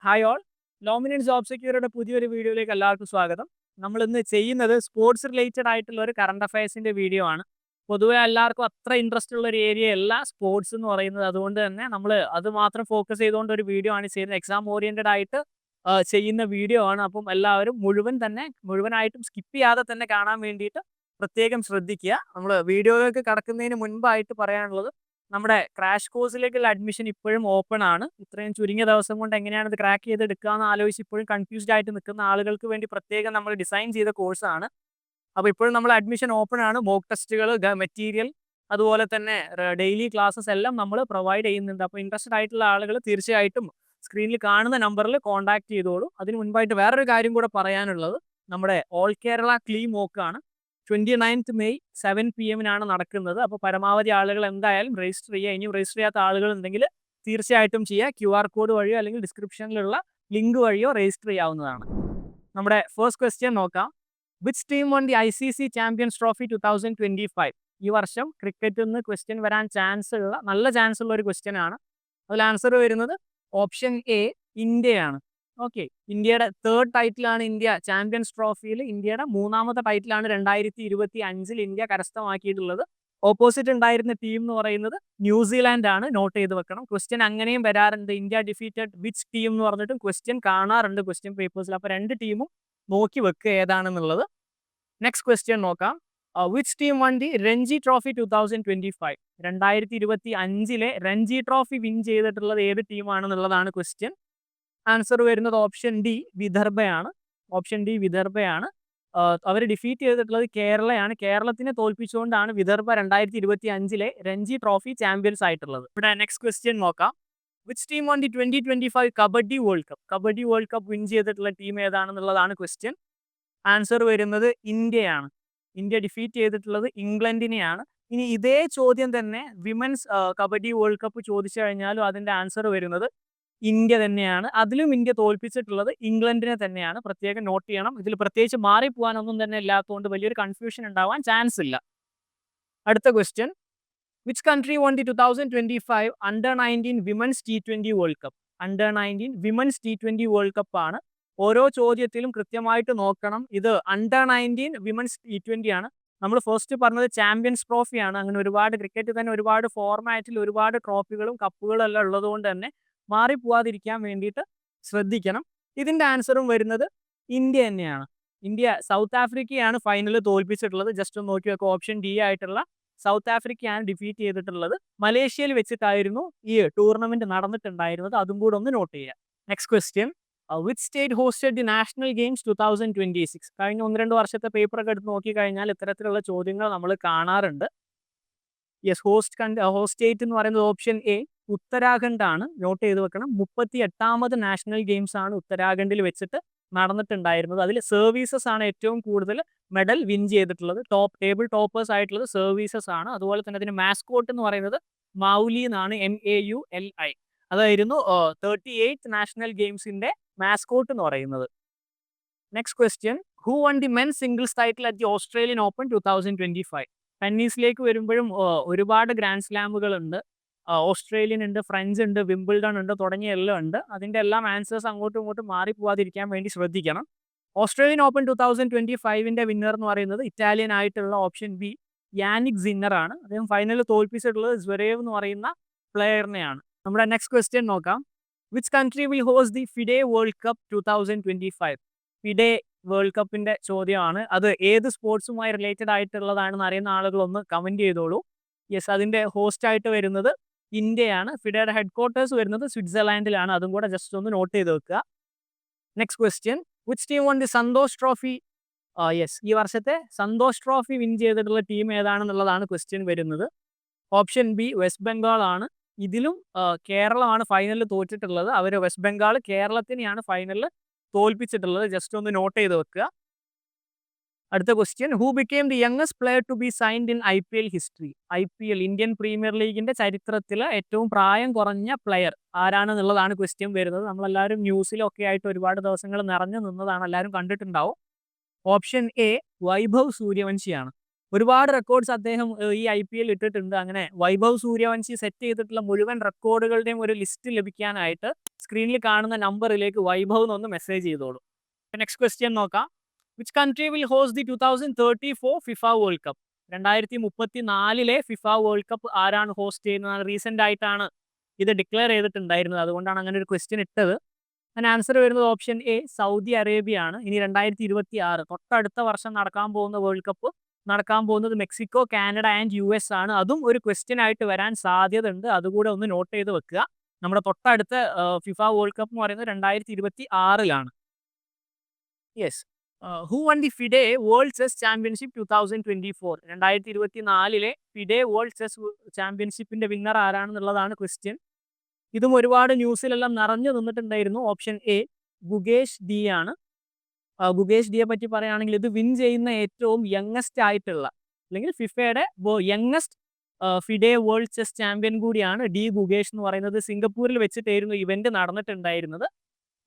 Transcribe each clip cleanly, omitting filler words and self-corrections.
Hi all. Nominate job സെക്യൂരിറ്റിയുടെ പുതിയൊരു വീഡിയോയിലേക്ക് എല്ലാവർക്കും സ്വാഗതം. നമ്മൾ ഇന്ന് ചെയ്യുന്നത് സ്പോർട്സ് റിലേറ്റഡ് ആയിട്ടുള്ള ഒരു കറണ്ട് അഫയേഴ്സിന്റെ വീഡിയോ ആണ്. പൊതുവെ എല്ലാവർക്കും അത്ര ഇൻട്രസ്റ്റ് ഉള്ള ഒരു ഏരിയ അല്ല സ്പോർട്സ് എന്ന് പറയുന്നത്. അതുകൊണ്ട് തന്നെ നമ്മൾ അത് മാത്രം ഫോക്കസ് ചെയ്തുകൊണ്ട് ഒരു വീഡിയോ ആണ് ചെയ്യുന്നത്. എക്സാം ഓറിയന്റഡ് ആയിട്ട് ചെയ്യുന്ന വീഡിയോ ആണ്. അപ്പം എല്ലാവരും മുഴുവനായിട്ടും സ്കിപ്പ് ചെയ്യാതെ തന്നെ കാണാൻ വേണ്ടിയിട്ട് പ്രത്യേകം ശ്രദ്ധിക്കുക. നമ്മൾ വീഡിയോയിലേക്ക് കടക്കുന്നതിന് മുൻപായിട്ട് പറയാനുള്ളത്, നമ്മുടെ ക്രാഷ് കോഴ്സിലേക്കുള്ള അഡ്മിഷൻ ഇപ്പോഴും ഓപ്പൺ ആണ്. ഇത്രയും ചുരുങ്ങിയ ദിവസം കൊണ്ട് എങ്ങനെയാണ് ഇത് ക്രാക്ക് ചെയ്തെടുക്കുക എന്ന് ആലോചിച്ച് ഇപ്പോഴും കൺഫ്യൂസ്ഡ് ആയിട്ട് നിൽക്കുന്ന ആളുകൾക്ക് വേണ്ടി പ്രത്യേകം നമ്മൾ ഡിസൈൻ ചെയ്ത കോഴ്സാണ്. അപ്പോൾ ഇപ്പോഴും നമ്മൾ അഡ്മിഷൻ ഓപ്പൺ ആണ്. മോക്ക് ടെസ്റ്റുകൾ, മെറ്റീരിയൽ, അതുപോലെ തന്നെ ഡെയിലി ക്ലാസ്സസ് എല്ലാം നമ്മൾ പ്രൊവൈഡ് ചെയ്യുന്നുണ്ട്. അപ്പോൾ ഇൻട്രസ്റ്റഡ് ആയിട്ടുള്ള ആളുകൾ തീർച്ചയായിട്ടും സ്ക്രീനിൽ കാണുന്ന നമ്പറിൽ കോൺടാക്ട് ചെയ്തോളൂ. അതിന് മുൻപായിട്ട് വേറൊരു കാര്യം കൂടെ പറയാനുള്ളത്, നമ്മുടെ ഓൾ കേരള ക്ലീ മോക്കാണ് 29th മെയ് 7 PM നടക്കുന്നത്. അപ്പോൾ പരമാവധി ആളുകൾ എന്തായാലും രജിസ്റ്റർ ചെയ്യുക. ഇനിയും രജിസ്റ്റർ ചെയ്യാത്ത ആളുകൾ ഉണ്ടെങ്കിൽ തീർച്ചയായിട്ടും ചെയ്യുക. QR കോഡ് വഴിയോ അല്ലെങ്കിൽ ഡിസ്ക്രിപ്ഷനിലുള്ള ലിങ്ക് വഴിയോ രജിസ്റ്റർ ചെയ്യാവുന്നതാണ്. നമ്മുടെ ഫസ്റ്റ് ക്വസ്റ്റ്യൻ നോക്കാം. Which team won the ICC champions trophy 2025? ഈ വർഷം ക്രിക്കറ്റിൽ നിന്ന് ക്വസ്റ്റ്യൻ വരാൻ നല്ല ചാൻസ് ഉള്ള ഒരു ക്വസ്റ്റ്യൻ ആണ്. അതിൽ ആൻസർ വരുന്നത് ഓപ്ഷൻ എ, ഇന്ത്യയാണ്. ഓക്കെ, ഇന്ത്യയുടെ തേർഡ് ടൈറ്റിലാണ് ഇന്ത്യ ചാമ്പ്യൻസ് ട്രോഫിയിൽ. ഇന്ത്യയുടെ മൂന്നാമത്തെ ടൈറ്റിലാണ് 2025 ഇന്ത്യ കരസ്ഥമാക്കിയിട്ടുള്ളത്. ഓപ്പോസിറ്റ് ഉണ്ടായിരുന്ന ടീം എന്ന് പറയുന്നത് ന്യൂസിലാൻഡ് ആണ്. നോട്ട് ചെയ്ത് വെക്കണം. ക്വസ്റ്റ്യൻ അങ്ങനെയും വരാറുണ്ട്. ഇന്ത്യ ഡിഫീറ്റഡ് വിച്ച് ടീം എന്ന് പറഞ്ഞിട്ടും ക്വസ്റ്റ്യൻ കാണാറുണ്ട് ക്വസ്റ്റ്യൻ പേപ്പേഴ്സിൽ. അപ്പോൾ രണ്ട് ടീമും നോക്കി വെക്കുക ഏതാണെന്നുള്ളത്. നെക്സ്റ്റ് ക്വസ്റ്റ്യൻ നോക്കാം. Which team won the Ranji trophy 2025? 2025 Ranji trophy win ചെയ്തിട്ടുള്ളത് ഏത് ടീമാണെന്നുള്ളതാണ് ക്വസ്റ്റ്യൻ. ആൻസർ വരുന്നത് ഓപ്ഷൻ ഡി, വിദർഭയാണ്. ഓപ്ഷൻ ഡി, വിദർഭയാണ്. അവർ ഡിഫീറ്റ് ചെയ്തിട്ടുള്ളത് കേരളയാണ്. കേരളത്തിനെ തോൽപ്പിച്ചുകൊണ്ടാണ് വിദർഭ 2025 രഞ്ജി ട്രോഫി ചാമ്പ്യൻസ് ആയിട്ടുള്ളത്. ഇവിടെ നെക്സ്റ്റ് ക്വസ്റ്റ്യൻ നോക്കാം. Which team won the 2025 kabaddi world cup? Kabaddi world cup win ചെയ്തിട്ടുള്ള ടീം ഏതാണെന്നുള്ളതാണ് ക്വസ്റ്റ്യൻ. ആൻസർ വരുന്നത് ഇന്ത്യയാണ്. ഇന്ത്യ ഡിഫീറ്റ് ചെയ്തിട്ടുള്ളത് ഇംഗ്ലണ്ടിനെയാണ്. ഇനി ഇതേ ചോദ്യം തന്നെ വിമൻസ് കബഡി വേൾഡ് കപ്പ് ചോദിച്ചു കഴിഞ്ഞാലും അതിൻ്റെ ആൻസർ വരുന്നത് ഇന്ത്യ തന്നെയാണ്. അതിലും ഇന്ത്യ തോൽപ്പിച്ചിട്ടുള്ളത് ഇംഗ്ലണ്ടിനെ തന്നെയാണ്. പ്രത്യേകം നോട്ട് ചെയ്യണം. ഇതിൽ പ്രത്യേകിച്ച് മാറിപ്പോകാനൊന്നും തന്നെ ഇല്ലാത്തതുകൊണ്ട് വലിയൊരു കൺഫ്യൂഷൻ ഉണ്ടാവാൻ ചാൻസ് ഇല്ല. അടുത്ത question. Which country von the 2025 Under-19 women's T20 world cup? Under-19 women's T20 world cup ആണ്. ഓരോ ചോദ്യത്തിലും കൃത്യമായിട്ട് നോക്കണം. ഇത് Under-19 വിമൻസ് T20 ആണ്. നമ്മൾ ഫസ്റ്റ് പറഞ്ഞത് ചാമ്പ്യൻസ് ട്രോഫിയാണ്. അങ്ങനെ ഒരുപാട് ക്രിക്കറ്റ് തന്നെ ഒരുപാട് ഫോർമാറ്റിൽ ഒരുപാട് ട്രോഫികളും കപ്പുകളും എല്ലാം ഉള്ളതുകൊണ്ട് തന്നെ മാറിപ്പോവാതിരിക്കാൻ വേണ്ടിയിട്ട് ശ്രദ്ധിക്കണം. ഇതിൻ്റെ ആൻസറും വരുന്നത് ഇന്ത്യ തന്നെയാണ്. ഇന്ത്യ സൗത്ത് ആഫ്രിക്കയാണ് ഫൈനലിൽ തോൽപ്പിച്ചിട്ടുള്ളത്. ജസ്റ്റ് ഒന്ന് നോക്കി വെക്കുക. ഓപ്ഷൻ ഡി ആയിട്ടുള്ള സൗത്ത് ആഫ്രിക്കയാണ് ഡിഫീറ്റ് ചെയ്തിട്ടുള്ളത്. മലേഷ്യയിൽ വെച്ചിട്ടായിരുന്നു ഈ ടൂർണമെന്റ് നടന്നിട്ടുണ്ടായിരുന്നത്. അതും കൂടെ ഒന്ന് നോട്ട് ചെയ്യുക. Next question. Which state hosted the national games 2026? കഴിഞ്ഞ 1-2 വർഷത്തെ പേപ്പറൊക്കെ എടുത്ത് നോക്കിക്കഴിഞ്ഞാൽ ഇത്തരത്തിലുള്ള ചോദ്യങ്ങൾ നമ്മൾ കാണാറുണ്ട്. യെസ്, ഹോസ്റ്റ് സ്റ്റേറ്റ് എന്ന് പറയുന്നത് ഓപ്ഷൻ എ, ഉത്തരാഖണ്ഡ് ആണ്. നോട്ട് ചെയ്ത് വെക്കണം. 38ാമത് നാഷണൽ ഗെയിംസ് ആണ് ഉത്തരാഖണ്ഡിൽ വെച്ചിട്ട് നടന്നിട്ടുണ്ടായിരുന്നത്. അതിൽ സർവീസസ് ആണ് ഏറ്റവും കൂടുതൽ മെഡൽ വിൻ ചെയ്തിട്ടുള്ളത്. ടേബിൾ ടോപ്പേഴ്സ് ആയിട്ടുള്ളത് സർവീസസ് ആണ്. അതുപോലെ തന്നെ അതിന് മാസ്കോട്ട് എന്ന് പറയുന്നത് മൗലി എന്നാണ്, MAULI. അതായിരുന്നു 38th നാഷണൽ ഗെയിംസിന്റെ മാസ്കോട്ട് എന്ന് പറയുന്നത്. Next question. Who won the men singles title at the Australian open 2025? ടെന്നീസിലേക്ക് വരുമ്പോഴും ഒരുപാട് ഗ്രാൻഡ് സ്ലാമുകൾ ഉണ്ട്. ഓസ്ട്രേലിയൻ ഉണ്ട്, ഫ്രഞ്ച് ഉണ്ട്, വിംബിൾഡൺ ഉണ്ട്, തുടങ്ങിയ എല്ലാം ഉണ്ട്. അതിൻ്റെ എല്ലാം ആൻസേഴ്സ് അങ്ങോട്ടും ഇങ്ങോട്ടും മാറിപ്പോവാതിരിക്കാൻ വേണ്ടി ശ്രദ്ധിക്കണം. ഓസ്ട്രേലിയൻ ഓപ്പൺ 2025 വിന്നർ എന്ന് പറയുന്നത് ഇറ്റാലിയൻ ആയിട്ടുള്ള ഓപ്ഷൻ ബി, യാനിക് സിന്നർ ആണ്. അദ്ദേഹം ഫൈനലിൽ തോൽപ്പിച്ചിട്ടുള്ളത് സ്വരേവ് എന്ന് പറയുന്ന പ്ലെയറിനെയാണ്. നമ്മുടെ നെക്സ്റ്റ് ക്വസ്റ്റ്യൻ നോക്കാം. Which country will host the FIDE world cup 2025? FIDE world കപ്പിന്റെ ചോദ്യമാണ്. അത് ഏത് സ്പോർട്സുമായി റിലേറ്റഡ് ആയിട്ടുള്ളതാണെന്ന് അറിയുന്ന ആളുകളൊന്ന് കമന്റ് ചെയ്തോളൂ. യെസ്, അതിന്റെ ഹോസ്റ്റ് ആയിട്ട് വരുന്നത് ഇന്ത്യയാണ്. ഫിഡയുടെ ഹെഡ് ക്വാർട്ടേഴ്സ് വരുന്നത് സ്വിറ്റ്സർലാൻഡിലാണ്. അതും കൂടെ ജസ്റ്റ് ഒന്ന് നോട്ട് ചെയ്ത് വെക്കുക. Next question. Which team won the Santosh trophy? Yes, ഈ വർഷത്തെ സന്തോഷ് ട്രോഫി വിൻ ചെയ്തിട്ടുള്ള ടീം ഏതാണെന്നുള്ളതാണ് ക്വസ്റ്റ്യൻ വരുന്നത്. ഓപ്ഷൻ ബി, വെസ്റ്റ് ബംഗാൾ ആണ്. ഇതിലും കേരളമാണ് ഫൈനലിൽ തോറ്റിട്ടുള്ളത്. അവർ വെസ്റ്റ് ബംഗാൾ കേരളത്തിനെയാണ് ഫൈനലിൽ തോൽപ്പിച്ചിട്ടുള്ളത്. ജസ്റ്റ് ഒന്ന് നോട്ട് ചെയ്ത് വെക്കുക. അടുത്ത question. Who became the youngest player to be signed in IPL history? IPL Indian premier ലീഗിന്റെ ചരിത്രത്തിലെ ഏറ്റവും പ്രായം കുറഞ്ഞ പ്ലെയർ ആരാണെന്നുള്ളതാണ് ക്വസ്റ്റ്യൻ വരുന്നത്. നമ്മളെല്ലാവരും ന്യൂസിലൊക്കെ ആയിട്ട് ഒരുപാട് ദിവസങ്ങൾ നിറഞ്ഞു നിന്നതാണ്, എല്ലാവരും കണ്ടിട്ടുണ്ടാവും. ഓപ്ഷൻ എ, വൈഭവ് സൂര്യവംശിയാണ്. ഒരുപാട് റെക്കോർഡ്സ് അദ്ദേഹം ഈ IPL ഇട്ടിട്ടുണ്ട്. അങ്ങനെ വൈഭവ് സൂര്യവംശി സെറ്റ് ചെയ്തിട്ടുള്ള മുഴുവൻ റെക്കോർഡുകളുടെയും ഒരു ലിസ്റ്റ് ലഭിക്കാനായിട്ട് സ്ക്രീനിൽ കാണുന്ന നമ്പറിലേക്ക് വൈഭവ് എന്നൊന്ന് മെസ്സേജ് ചെയ്തോളൂ. നെക്സ്റ്റ് ക്വസ്റ്റ്യൻ നോക്കാം. Which country will host the 2034 FIFA world cup? 2034 FIFA world cup ആരാണ് ഹോസ്റ്റ് ചെയ്യുന്നത്? റീസെന്റ് ആയിട്ടാണ് ഇത് ഡിക്ലെയർ ചെയ്തിട്ടുണ്ടായിരുന്നത്, അതുകൊണ്ടാണ് അങ്ങനെ ഒരു ക്വസ്റ്റ്യൻ ഇട്ടത്. അതിന് ആൻസർ വരുന്നത് ഓപ്ഷൻ എ സൗദി അറേബ്യ ആണ്. ഇനി 2026 തൊട്ടടുത്ത വർഷം നടക്കാൻ പോകുന്ന വേൾഡ് കപ്പ് നടക്കാൻ പോകുന്നത് മെക്സിക്കോ, കാനഡ ആൻഡ് US ആണ്. അതും ഒരു ക്വസ്റ്റ്യൻ ആയിട്ട് വരാൻ സാധ്യത ഉണ്ട്, അതുകൂടെ ഒന്ന് നോട്ട് ചെയ്ത് വെക്കുക. നമ്മുടെ തൊട്ടടുത്ത ഫിഫ വേൾഡ് കപ്പ് എന്ന് പറയുന്നത് 2026 yes. Who won the FIDE world chess championship 2024? 2024 FIDE world chess ചാമ്പ്യൻഷിപ്പിന്റെ വിന്നർ ആരാണെന്നുള്ളതാണ് ക്വസ്റ്റ്യൻ. ഇതും ഒരുപാട് ന്യൂസിലെല്ലാം നിറഞ്ഞു നിന്നിട്ടുണ്ടായിരുന്നു. ഓപ്ഷൻ എ ഗുകേഷ് ഡി ആണ്. ഗുകേഷ് ഡിയെ പറ്റി പറയുകയാണെങ്കിൽ ഇത് വിൻ ചെയ്യുന്ന ഏറ്റവും യങ്ങസ്റ്റ് ആയിട്ടുള്ള, അല്ലെങ്കിൽ ഫിഫയുടെ youngest FIDE world chess champion കൂടിയാണ് ഡി ഗുകേഷ് എന്ന് പറയുന്നത്. സിംഗപ്പൂരിൽ വെച്ചിട്ടായിരുന്നു ഇവന്റ് നടന്നിട്ടുണ്ടായിരുന്നത്.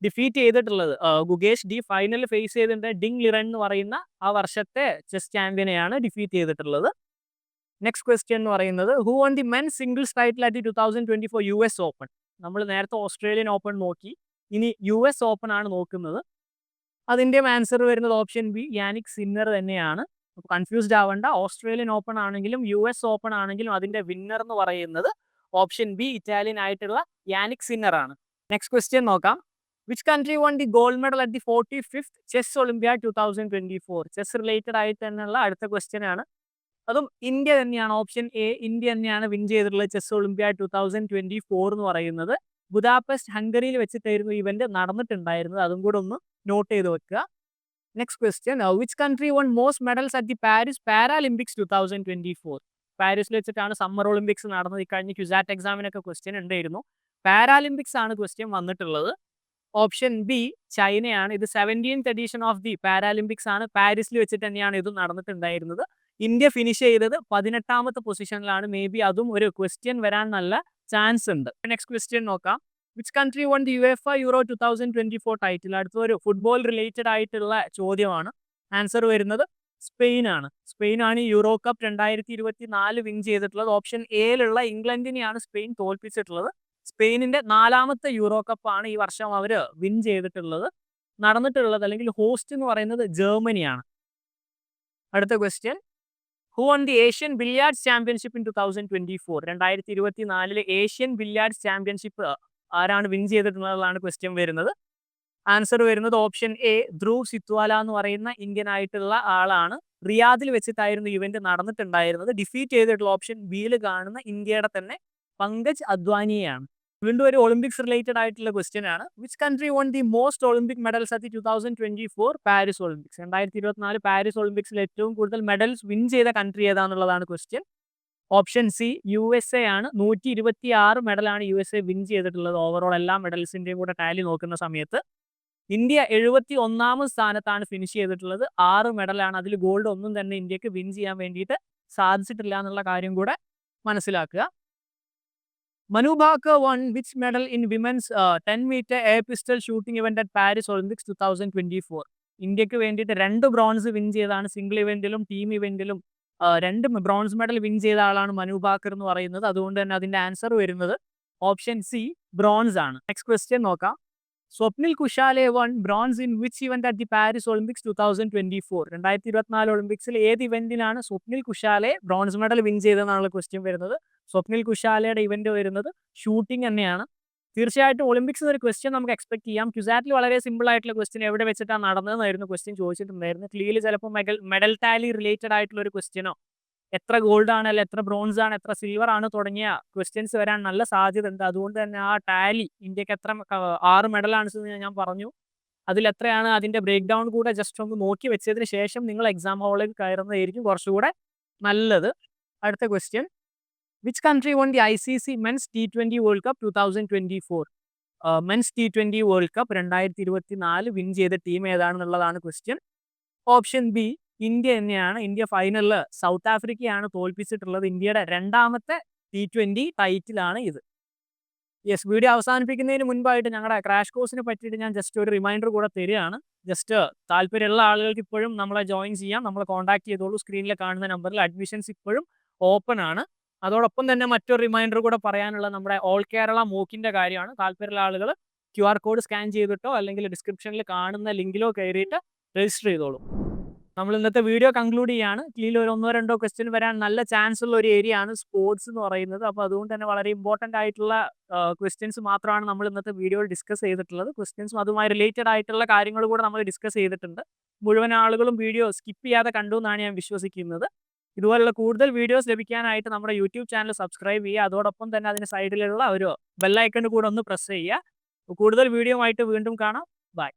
ഡിഫീറ്റ് ചെയ്തിട്ടുള്ളത് ഗുകേഷ് ഡി ഫൈനലിൽ ഫേസ് ചെയ്തിട്ടുണ്ട് ഡിങ് ലിറൻ എന്ന് പറയുന്ന ആ വർഷത്തെ ചെസ് ചാമ്പ്യനെയാണ് ഡിഫീറ്റ് ചെയ്തിട്ടുള്ളത്. നെക്സ്റ്റ് ക്വസ്റ്റ്യൻ എന്ന് പറയുന്നത് who won the men singles title at 2024 US open? നമ്മൾ നേരത്തെ ഓസ്ട്രേലിയൻ ഓപ്പൺ നോക്കി, ഇനി US ഓപ്പൺ ആണ് നോക്കുന്നത്. അതിൻ്റെ ആൻസർ വരുന്നത് ഓപ്ഷൻ ബി യാനിക് സിന്നർ തന്നെയാണ്. കൺഫ്യൂസ്ഡ് ആവേണ്ട. ഓസ്ട്രേലിയൻ ഓപ്പൺ ആണെങ്കിലും US ഓപ്പൺ ആണെങ്കിലും അതിൻ്റെ വിന്നർ എന്ന് പറയുന്നത് ഓപ്ഷൻ ബി ഇറ്റാലിയൻ ആയിട്ടുള്ള യാനിക് സിന്നർ ആണ്. നെക്സ്റ്റ് ക്വസ്റ്റ്യൻ നോക്കാം. Which country won the gold medal at the 45th chess Olympiad 2024? Chess related ആയിട്ട് തന്നെയുള്ള അടുത്ത ക്വസ്റ്റ്യൻ ആണ്. അതും ഇന്ത്യ തന്നെയാണ്. ഓപ്ഷൻ എ ഇന്ത്യ തന്നെയാണ് വിൻ ചെയ്തിട്ടുള്ളത് ചെസ് ഒളിമ്പ്യാഡ് 2024 എന്ന് പറയുന്നത്. ബുദാപെസ്റ്റ് ഹംഗറിയിൽ വെച്ചിട്ടായിരുന്നു ഇവന്റ് നടന്നിട്ടുണ്ടായിരുന്നത്, അതും കൂടെ ഒന്ന് നോട്ട് ചെയ്ത് വെക്കുക. Next question which country won most medals at the Paris Paralympics 2024? പാരീസിൽ വെച്ചിട്ടാണ് സമ്മർ ഒളിമ്പിക്സ് നടന്നത്. ഇക്കഴിഞ്ഞ ക്യുസാറ്റ് എക്സാമിനൊക്കെ ക്വസ്റ്റ്യൻ ഉണ്ടായിരുന്നു. പാരാലിമ്പിക്സ് ആണ് ക്വസ്റ്റ്യൻ വന്നിട്ടുള്ളത്. ഓപ്ഷൻ ബി ചൈനയാണ്. ഇത് 17th edition of the Paralympics ആണ്. പാരീസിൽ വെച്ചിട്ട് തന്നെയാണ് ഇത് നടന്നിട്ടുണ്ടായിരുന്നത്. ഇന്ത്യ ഫിനിഷ് ചെയ്തത് 18ാമത്തെ പൊസിഷനിലാണ്. മേ ബി അതും ഒരു ക്വസ്റ്റ്യൻ വരാൻ നല്ല ചാൻസ് ഉണ്ട്. നെക്സ്റ്റ് ക്വസ്റ്റ്യൻ നോക്കാം. Which country won the UEFA Euro 2024 title? അടുത്തൊരു ഫുട്ബോൾ റിലേറ്റഡ് ആയിട്ടുള്ള ചോദ്യമാണ്. ആൻസർ വരുന്നത് സ്പെയിൻ ആണ്. സ്പെയിൻ ആണ് യൂറോ കപ്പ് 2024 വിൻ ചെയ്തിട്ടുള്ളത്. ഓപ്ഷൻ എയിലുള്ള ഇംഗ്ലണ്ടിനെയാണ് സ്പെയിൻ തോൽപ്പിച്ചിട്ടുള്ളത്. സ്പെയിനിന്റെ 4ാമത്തെ യൂറോ കപ്പാണ് ഈ വർഷം അവർ വിൻ ചെയ്തിട്ടുള്ളത്. നടന്നിട്ടുള്ളത് അല്ലെങ്കിൽ ഹോസ്റ്റ് എന്ന് പറയുന്നത് ജർമ്മനിയാണ്. അടുത്ത question who won the Asian billiards championship in 2024? 2024 Asian billiards championship ആരാണ് വിൻ ചെയ്തിട്ടുള്ളതാണ് ക്വസ്റ്റ്യൻ വരുന്നത്. ആൻസർ വരുന്നത് ഓപ്ഷൻ എ ധ്രുവ് സിത്വാല എന്ന് പറയുന്ന ഇന്ത്യൻ ആയിട്ടുള്ള ആളാണ്. റിയാദിൽ വെച്ചിട്ടായിരുന്നു ഇവന്റ് നടന്നിട്ടുണ്ടായിരുന്നത്. ഡിഫീറ്റ് ചെയ്തിട്ടുള്ള ഓപ്ഷൻ ബിയിൽ കാണുന്ന ഇന്ത്യയുടെ തന്നെ പങ്കജ് അദ്വാനിയെയാണ്. വീണ്ടും ഒരു ഒളിമ്പിക്സ് റിലേറ്റഡ് ആയിട്ടുള്ള ക്വസ്റ്റ്യൻ ആണ്. Which country won the most Olympic medals at 2024 Paris Olympics? 2024 Paris ഒളിമ്പിക്സിൽ ഏറ്റവും കൂടുതൽ മെഡൽസ് വിൻ ചെയ്ത കൺട്രി ഏതാണെന്നുള്ളതാണ് ക്വസ്റ്റ്യൻ. ഓപ്ഷൻ സി USA ആണ്. 126 മെഡലാണ് USA വിൻ ചെയ്തിട്ടുള്ളത് ഓവറോൾ എല്ലാ മെഡൽസിന്റെയും കൂടെ ടാലി നോക്കുന്ന സമയത്ത്. ഇന്ത്യ 71ാം സ്ഥാനത്താണ് ഫിനിഷ് ചെയ്തിട്ടുള്ളത്. 6 മെഡലാണ്. അതിൽ ഗോൾഡ് ഒന്നും തന്നെ ഇന്ത്യക്ക് വിൻ ചെയ്യാൻ വേണ്ടിയിട്ട് സാധിച്ചിട്ടില്ല എന്നുള്ള കാര്യം കൂടെ മനസ്സിലാക്കുക. Manu Bhaker won which medal in women's 10-meter air pistol shooting event at Paris Olympics 2024? ഇന്ത്യക്ക് വേണ്ടിയിട്ട് 2 ബ്രോൺസ് വിൻ ചെയ്താണ്. സിംഗിൾ ഇവന്റിലും ടീം ഇവന്റിലും 2 ബ്രോൺസ് മെഡൽ വിൻ ചെയ്ത ആളാണ് മനു ഭാക്കർ എന്ന് പറയുന്നത്. അതുകൊണ്ട് തന്നെ അതിന്റെ ആൻസർ വരുന്നത് ഓപ്ഷൻ സി ബ്രോൺസ് ആണ്. നെക്സ്റ്റ് ക്വസ്റ്റ്യൻ നോക്കാം. Swapnil Kusale won bronze in which event at the Paris Olympics 2024? 2024 ഒളിമ്പിക്സിൽ ഏത് ഇവന്റിലാണ് Swapnil Kusale bronze medal win ചെയ്തതെന്നുള്ള ക്വസ്റ്റ്യൻ വരുന്നത്. സ്വപ്നിൽ കുശാലയുടെ ഇവന്റ് വരുന്നത് ഷൂട്ടിംഗ് തന്നെയാണ്. തീർച്ചയായിട്ടും ഒളിമ്പിക്സ് ഒരു ക്വസ്റ്റ്യൻ നമുക്ക് എക്സ്പെക്ട് ചെയ്യാം. ക്യുസാറ്റിൽ വളരെ സിമ്പിൾ ആയിട്ടുള്ള ക്വസ്റ്റ്യൻ എവിടെ വെച്ചിട്ടാണ് നടന്നതെന്നായിരുന്നു ക്വസ്റ്റ്യൻ ചോദിച്ചിട്ടുണ്ടായിരുന്നു. ക്ലിയർലി ചിലപ്പോൾ മെഡൽ ടാലി റിലേറ്റഡ് ആയിട്ടുള്ള ഒരു ക്വസ്റ്റ്യനോ എത്ര ഗോൾഡ് ആണ്, അല്ല എത്ര ബ്രോൺസ് ആണ്, എത്ര സിൽവർ ആണ് തുടങ്ങിയ ക്വസ്റ്റ്യൻസ് വരാൻ നല്ല സാധ്യത ഉണ്ട്. അതുകൊണ്ട് തന്നെ ആ ടാലി ഇന്ത്യക്ക് എത്ര 6 മെഡലാണ് ഞാൻ പറഞ്ഞു, അതിൽ എത്രയാണ് അതിന്റെ ബ്രേക്ക് ഡൗൺ കൂടെ ജസ്റ്റ് ഒന്ന് നോക്കി വെച്ചതിന് ശേഷം നിങ്ങൾ എക്സാം ഹാളിലേക്ക് കയറുന്നതായിരിക്കും കുറച്ചുകൂടെ നല്ലത്. അടുത്ത question which country won the ICC men's T20 world cup 2024? Men's T20 world cup 2024 win ചെയ്ത ടീം ഏതാണെന്നുള്ളതാണ് ക്വസ്റ്റ്യൻ. ഓപ്ഷൻ ബി ഇന്ത്യ തന്നെയാണ്. ഇന്ത്യ ഫൈനലിൽ സൗത്ത് ആഫ്രിക്കയാണ് തോൽപ്പിച്ചിട്ടുള്ളത്. ഇന്ത്യയുടെ 2ാമത്തെ T20 ടൈറ്റിലാണ് ഇത്. യെസ്, വീഡിയോ അവസാനിപ്പിക്കുന്നതിന് മുൻപായിട്ട് ഞങ്ങളുടെ ക്രാഷ് കോഴ്സിനെ പറ്റിയിട്ട് ഞാൻ ജസ്റ്റ് ഒരു റിമൈൻഡർ കൂടെ തരികയാണ്. ജസ്റ്റ് താല്പര്യമുള്ള ആളുകൾക്ക് ഇപ്പോഴും നമ്മളെ ജോയിൻ ചെയ്യാം. നമ്മളെ കോൺടാക്ട് ചെയ്തോളൂ. സ്ക്രീനിൽ കാണുന്ന നമ്പറിൽ അഡ്മിഷൻസ് ഇപ്പോഴും ഓപ്പൺ ആണ്. അതോടൊപ്പം തന്നെ മറ്റൊരു റിമൈൻഡർ കൂടെ പറയാനുള്ളത് നമ്മുടെ ഓൾ കേരള മൂക്കിൻ്റെ കാര്യമാണ്. താല്പര്യമുള്ള ആളുകൾ QR കോഡ് സ്കാൻ ചെയ്തിട്ടോ അല്ലെങ്കിൽ ഡിസ്ക്രിപ്ഷനിൽ കാണുന്ന ലിങ്കിലോ കയറിയിട്ട് രജിസ്റ്റർ ചെയ്തോളൂ. നമ്മൾ ഇന്നത്തെ വീഡിയോ കൺക്ലൂഡ് ചെയ്യാണ്. ഇതിൽ ഒരു 1-2 ക്വസ്റ്റ്യൻ വരാൻ നല്ല ചാൻസ് ഉള്ള ഒരു ഏരിയ ആണ് സ്പോർട്സ് എന്ന് പറയുന്നത്. അപ്പോൾ അതുകൊണ്ട് തന്നെ വളരെ ഇമ്പോർട്ടൻ്റ് ആയിട്ടുള്ള ക്വസ്റ്റ്യൻസ് മാത്രമാണ് നമ്മൾ ഇന്നത്തെ വീഡിയോയിൽ ഡിസ്കസ് ചെയ്തിട്ടുള്ളത്. ക്വസ്റ്റ്യൻസും അതുമായി റിലേറ്റഡ് ആയിട്ടുള്ള കാര്യങ്ങൾ കൂടെ നമ്മൾ ഡിസ്കസ് ചെയ്തിട്ടുണ്ട്. മുഴുവൻ ആളുകളും വീഡിയോ സ്കിപ്പ് ചെയ്യാതെ കണ്ടു എന്നാണ് ഞാൻ വിശ്വസിക്കുന്നത്. ഇതുപോലുള്ള കൂടുതൽ വീഡിയോസ് ലഭിക്കാനായിട്ട് നമ്മുടെ യൂട്യൂബ് ചാനൽ സബ്സ്ക്രൈബ് ചെയ്യുക. അതോടൊപ്പം തന്നെ അതിന് സൈഡിലുള്ള ഒരു ബെല്ലൈക്കൺ കൂടെ ഒന്ന് പ്രസ് ചെയ്യുക. കൂടുതൽ വീഡിയോ ആയിട്ട് വീണ്ടും കാണാം. ബൈ.